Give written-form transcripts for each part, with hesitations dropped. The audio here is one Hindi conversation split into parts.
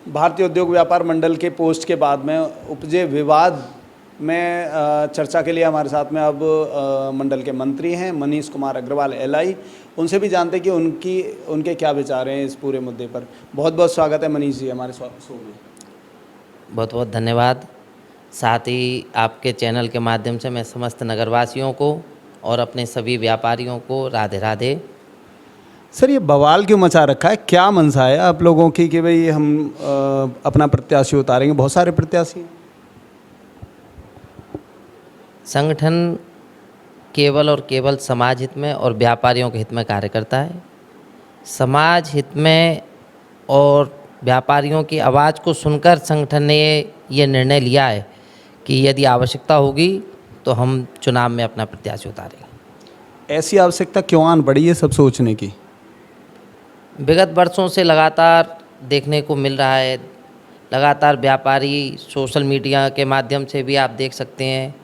भारतीय उद्योग व्यापार मंडल के पोस्ट के बाद में उपजे विवाद में चर्चा के लिए हमारे साथ में अब मंडल के मंत्री हैं मनीष कुमार अग्रवाल एलआई। उनसे भी जानते हैं कि उनके क्या विचार हैं इस पूरे मुद्दे पर। बहुत बहुत स्वागत है मनीष जी हमारे शो में। बहुत बहुत धन्यवाद। साथ ही आपके चैनल के माध्यम से मैं समस्त नगरवासियों को और अपने सभी व्यापारियों को राधे राधे। सर, ये बवाल क्यों मचा रखा है? क्या मंशा है आप लोगों की कि भाई हम अपना प्रत्याशी उतारेंगे? बहुत सारे प्रत्याशी हैं। संगठन केवल और केवल समाज हित में और व्यापारियों के हित में कार्य करता है। समाज हित में और व्यापारियों की आवाज़ को सुनकर संगठन ने ये निर्णय लिया है कि यदि आवश्यकता होगी तो हम चुनाव में अपना प्रत्याशी उतारेंगे। ऐसी आवश्यकता क्यों आन पड़ी है सब सोचने की? विगत वर्षों से लगातार देखने को मिल रहा है, लगातार व्यापारी सोशल मीडिया के माध्यम से भी आप देख सकते हैं,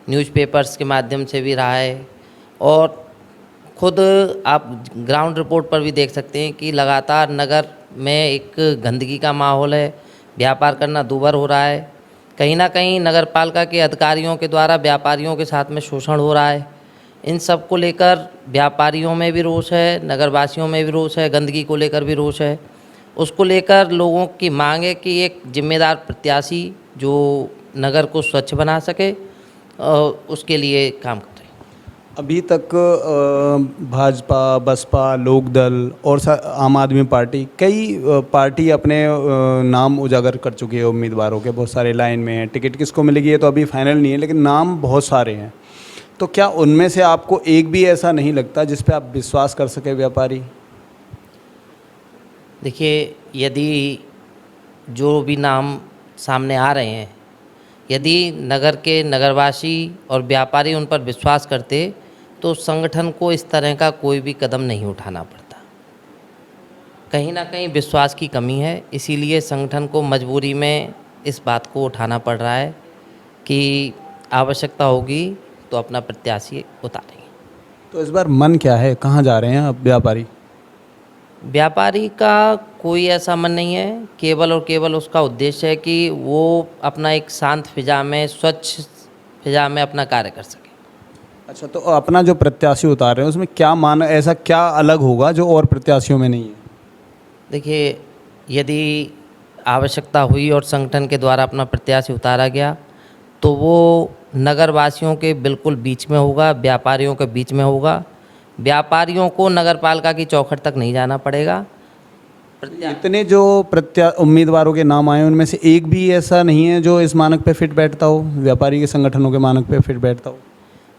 न्यूज़पेपर्स के माध्यम से भी रहा है और खुद आप ग्राउंड रिपोर्ट पर भी देख सकते हैं कि लगातार नगर में एक गंदगी का माहौल है, व्यापार करना दूभर हो रहा है। कहीं ना कहीं नगर पालिका के अधिकारियों के द्वारा व्यापारियों के साथ में शोषण हो रहा है। इन सब को लेकर व्यापारियों में भी रोष है, नगरवासियों में भी रोष है, गंदगी को लेकर भी रोष है। उसको लेकर लोगों की मांग है कि एक जिम्मेदार प्रत्याशी जो नगर को स्वच्छ बना सके उसके लिए काम करें। अभी तक भाजपा, बसपा, लोकदल और आम आदमी पार्टी कई पार्टी अपने नाम उजागर कर चुकी है उम्मीदवारों के। बहुत सारे लाइन में हैं, टिकट किसको मिलेगी ये तो अभी फाइनल नहीं है, लेकिन नाम बहुत सारे हैं। तो क्या उनमें से आपको एक भी ऐसा नहीं लगता जिस पे आप विश्वास कर सके व्यापारी? देखिए, यदि जो भी नाम सामने आ रहे हैं, यदि नगर के नगरवासी और व्यापारी उन पर विश्वास करते तो संगठन को इस तरह का कोई भी कदम नहीं उठाना पड़ता। कहीं ना कहीं विश्वास की कमी है, इसीलिए संगठन को मजबूरी में इस बात को उठाना पड़ रहा है कि आवश्यकता होगी तो अपना प्रत्याशी उतारेंगे। तो इस बार मन क्या है, कहाँ जा रहे हैं अब व्यापारी? व्यापारी का कोई ऐसा मन नहीं है, केवल और केवल उसका उद्देश्य है कि वो अपना एक शांत फिजा में, स्वच्छ फिजा में अपना कार्य कर सके। अच्छा, तो अपना जो प्रत्याशी उतार रहे हैं उसमें क्या ऐसा क्या अलग होगा जो और प्रत्याशियों में नहीं है? देखिए, यदि आवश्यकता हुई और संगठन के द्वारा अपना प्रत्याशी उतारा गया तो वो नगरवासियों के बिल्कुल बीच में होगा, व्यापारियों के बीच में होगा। व्यापारियों को नगर पालिका की चौखट तक नहीं जाना पड़ेगा। इतने जो उम्मीदवारों के नाम आए उनमें से एक भी ऐसा नहीं है जो इस मानक पे फिट बैठता हो, व्यापारी के संगठनों के मानक पे फिट बैठता हो?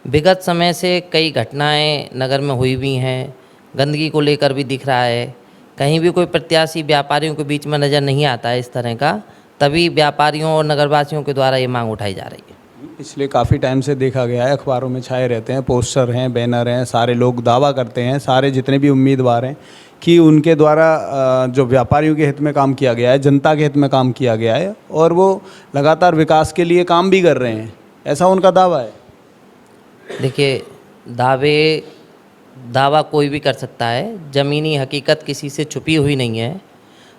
विगत समय से कई घटनाएं नगर में हुई भी हैं, गंदगी को लेकर भी दिख रहा है। कहीं भी कोई प्रत्याशी व्यापारियों के बीच में नज़र नहीं आता है इस तरह का, तभी व्यापारियों और नगरवासियों के द्वारा ये मांग उठाई जा रही है। पिछले काफ़ी टाइम से देखा गया है, अखबारों में छाए रहते हैं, पोस्टर हैं, बैनर हैं, सारे लोग दावा करते हैं, सारे जितने भी उम्मीदवार हैं कि उनके द्वारा जो व्यापारियों के हित में काम किया गया है, जनता के हित में काम किया गया है और वो लगातार विकास के लिए काम भी कर रहे हैं, ऐसा उनका दावा है। देखिए, दावा कोई भी कर सकता है, ज़मीनी हकीकत किसी से छुपी हुई नहीं है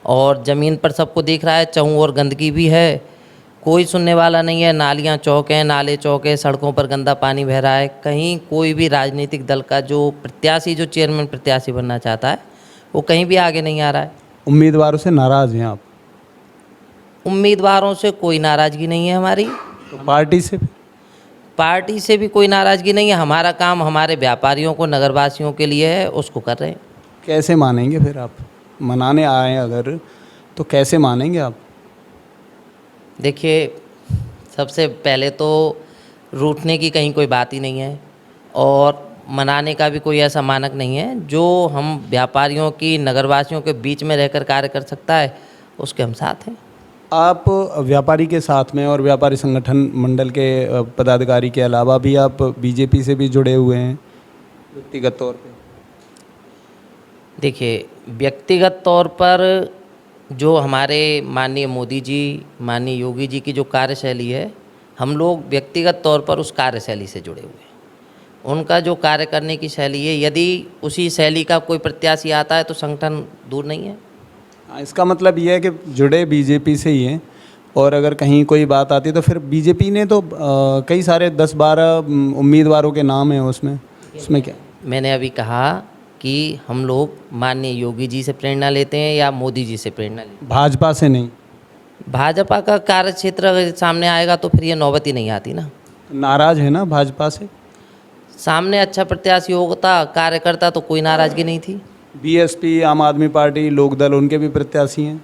और ज़मीन पर सबको दिख रहा है। चहुं और गंदगी भी है, कोई सुनने वाला नहीं है। नालियाँ चौक हैं, नाले चौक है, सड़कों पर गंदा पानी बह रहा है। कहीं कोई भी राजनीतिक दल का जो प्रत्याशी, जो चेयरमैन प्रत्याशी बनना चाहता है, वो कहीं भी आगे नहीं आ रहा है। उम्मीदवारों से नाराज़ हैं आप? उम्मीदवारों से कोई नाराज़गी नहीं है हमारी। तो पार्टी से भी कोई नाराज़गी नहीं है। हमारा काम हमारे व्यापारियों को, नगरवासियों के लिए है, उसको कर रहे हैं। कैसे मानेंगे फिर आप? मनाने आए अगर तो कैसे मानेंगे आप? देखिए, सबसे पहले तो रूठने की कहीं कोई बात ही नहीं है और मनाने का भी कोई ऐसा मानक नहीं है। जो हम व्यापारियों की, नगरवासियों के बीच में रहकर कार्य कर सकता है उसके हम साथ हैं। आप व्यापारी के साथ में और व्यापारी संगठन मंडल के पदाधिकारी के अलावा भी आप बीजेपी से भी जुड़े हुए हैं व्यक्तिगत तौर पे? देखिए, व्यक्तिगत तौर पर जो हमारे माननीय मोदी जी, माननीय योगी जी की जो कार्यशैली है, हम लोग व्यक्तिगत तौर पर उस कार्यशैली से जुड़े हुए हैं। उनका जो कार्य करने की शैली है, यदि उसी शैली का कोई प्रत्याशी आता है तो संगठन दूर नहीं है। हाँ, इसका मतलब ये है कि जुड़े बीजेपी से ही हैं, और अगर कहीं कोई बात आती है तो फिर बीजेपी ने तो कई सारे 10-12 उम्मीदवारों के नाम हैं उसमें उसमें क्या? मैंने अभी कहा कि हम लोग माननीय योगी जी से प्रेरणा लेते हैं या मोदी जी से प्रेरणा लेते भाजपा से नहीं? हैं। भाजपा का कार्य क्षेत्र अगर सामने आएगा तो फिर ये नौबत ही नहीं आती ना। नाराज है ना भाजपा से? सामने अच्छा प्रत्याशी होता, कार्यकर्ता, तो कोई नाराज़गी नहीं थी। बीएसपी, आम आदमी पार्टी, लोकदल, उनके भी प्रत्याशी हैं।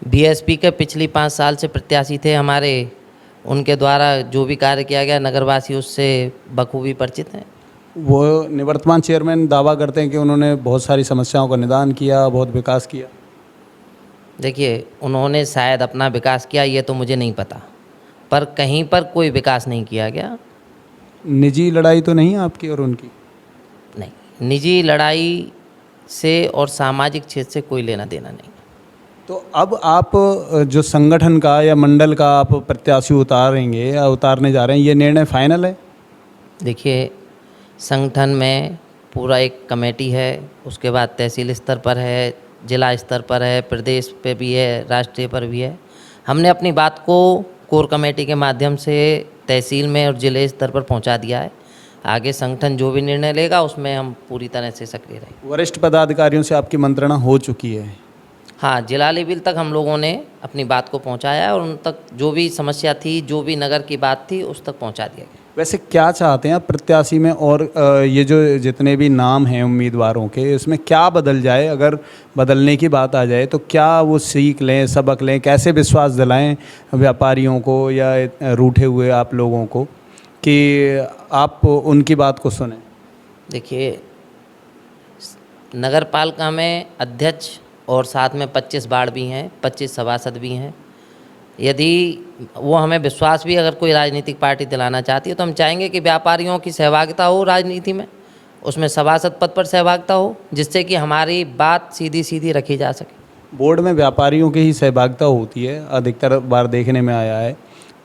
बीएसपी के पिछली 5 साल से प्रत्याशी थे हमारे, उनके द्वारा जो भी कार्य किया गया नगरवासी उससे बखूबी परिचित हैं। वो निवर्तमान चेयरमैन दावा करते हैं कि उन्होंने बहुत सारी समस्याओं का निदान किया, बहुत विकास किया। देखिए, उन्होंने शायद अपना विकास किया ये तो मुझे नहीं पता, पर कहीं पर कोई विकास नहीं किया गया। निजी लड़ाई तो नहीं आपकी और उनकी? नहीं, निजी लड़ाई से और सामाजिक क्षेत्र से कोई लेना देना नहीं। तो अब आप जो संगठन का या मंडल का आप प्रत्याशी उतारेंगे या उतारने जा रहे हैं, ये निर्णय फाइनल है? देखिए, संगठन में पूरा एक कमेटी है, उसके बाद तहसील स्तर पर है, जिला स्तर पर है, प्रदेश पे भी है, राष्ट्रीय पर भी है। हमने अपनी बात को कोर कमेटी के माध्यम से तहसील में और जिले स्तर पर पहुंचा दिया है। आगे संगठन जो भी निर्णय लेगा उसमें हम पूरी तरह से सक्रिय रहेंगे। वरिष्ठ पदाधिकारियों से आपकी मंत्रणा हो चुकी है? हाँ, जिला लेवल तक हम लोगों ने अपनी बात को पहुंचाया है और उन तक जो भी समस्या थी, जो भी नगर की बात थी, उस तक पहुंचा दिया गया। वैसे क्या चाहते हैं आप प्रत्याशी में, और ये जो जितने भी नाम हैं उम्मीदवारों के, इसमें क्या बदल जाए? अगर बदलने की बात आ जाए तो क्या वो सीख लें, सबक लें, कैसे विश्वास दिलाएं व्यापारियों को या रूठे हुए आप लोगों को कि आप उनकी बात को सुनें? देखिए, नगर पालिका में अध्यक्ष और साथ में 25 वार्ड भी हैं, 25 सभासद भी हैं। यदि वो हमें विश्वास भी अगर कोई राजनीतिक पार्टी दिलाना चाहती है तो हम चाहेंगे कि व्यापारियों की सहभागिता हो राजनीति में, उसमें सभासद पद पर सहभागिता हो, जिससे कि हमारी बात सीधी सीधी रखी जा सके। बोर्ड में व्यापारियों की ही सहभागिता होती है, अधिकतर बार देखने में आया है,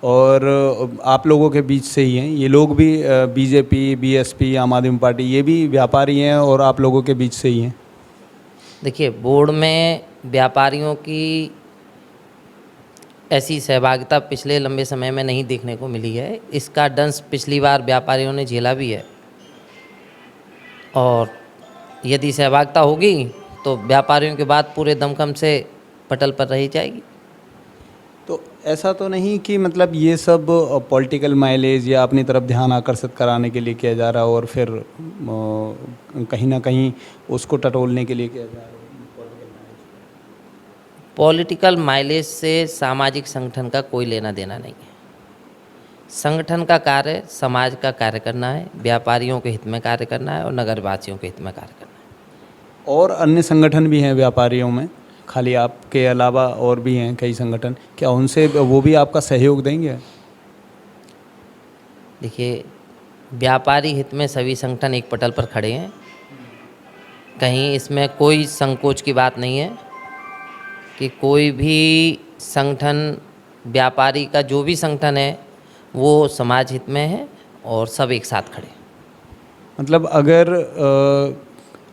और आप लोगों के बीच से ही हैं ये लोग भी। बीजेपी, बीएसपी, आम आदमी पार्टी, ये भी व्यापारी हैं और आप लोगों के बीच से ही हैं। देखिए, बोर्ड में व्यापारियों की ऐसी सहभागिता पिछले लंबे समय में नहीं देखने को मिली है। इसका दंश पिछली बार व्यापारियों ने झेला भी है, और यदि सहभागिता होगी तो व्यापारियों की बात पूरे दमखम से पटल पर रही जाएगी। तो ऐसा तो नहीं कि मतलब ये सब पॉलिटिकल माइलेज या अपनी तरफ ध्यान आकर्षित कराने के लिए किया जा रहा है और फिर कहीं ना कहीं उसको टटोलने के लिए किया जा रहा है? पॉलिटिकल माइलेज से सामाजिक संगठन का कोई लेना देना नहीं है। संगठन का कार्य समाज का कार्य करना है, व्यापारियों के हित में कार्य करना है और नगरवासियों के हित में कार्य करना है। और अन्य संगठन भी हैं व्यापारियों में, खाली आपके अलावा और भी हैं कई संगठन, क्या उनसे वो भी आपका सहयोग देंगे? देखिए, व्यापारी हित में सभी संगठन एक पटल पर खड़े हैं, कहीं इसमें कोई संकोच की बात नहीं है कि कोई भी संगठन, व्यापारी का जो भी संगठन है वो समाज हित में है और सब एक साथ खड़े हैं। मतलब अगर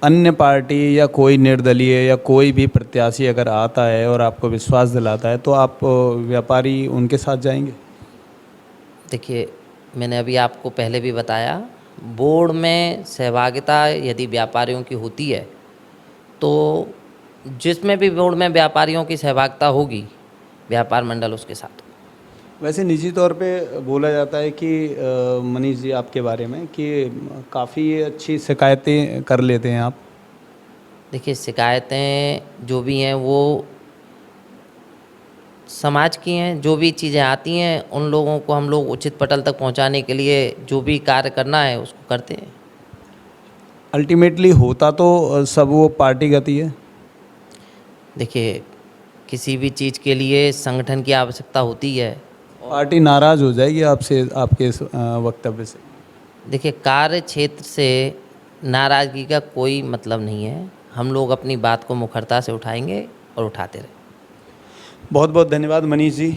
अन्य पार्टी या कोई निर्दलीय या कोई भी प्रत्याशी अगर आता है और आपको विश्वास दिलाता है तो आप व्यापारी उनके साथ जाएंगे? देखिए, मैंने अभी आपको पहले भी बताया, बोर्ड में सहभागिता यदि व्यापारियों की होती है तो जिसमें भी बोर्ड में व्यापारियों की सहभागिता होगी, व्यापार मंडल उसके साथ। वैसे निजी तौर पे बोला जाता है कि मनीष जी आपके बारे में कि काफ़ी अच्छी शिकायतें कर लेते हैं आप। देखिए, शिकायतें जो भी हैं वो समाज की हैं, जो भी चीज़ें आती हैं उन लोगों को हम लोग उचित पटल तक पहुंचाने के लिए जो भी कार्य करना है उसको करते हैं। अल्टीमेटली होता तो सब वो पार्टी गति है। देखिए, किसी भी चीज़ के लिए संगठन की आवश्यकता होती है। पार्टी नाराज़ हो जाएगी आपसे, आपके इस वक्तव्य से? देखिए, कार्य क्षेत्र से नाराज़गी का कोई मतलब नहीं है। हम लोग अपनी बात को मुखरता से उठाएंगे और उठाते रहें। बहुत बहुत धन्यवाद मनीष जी।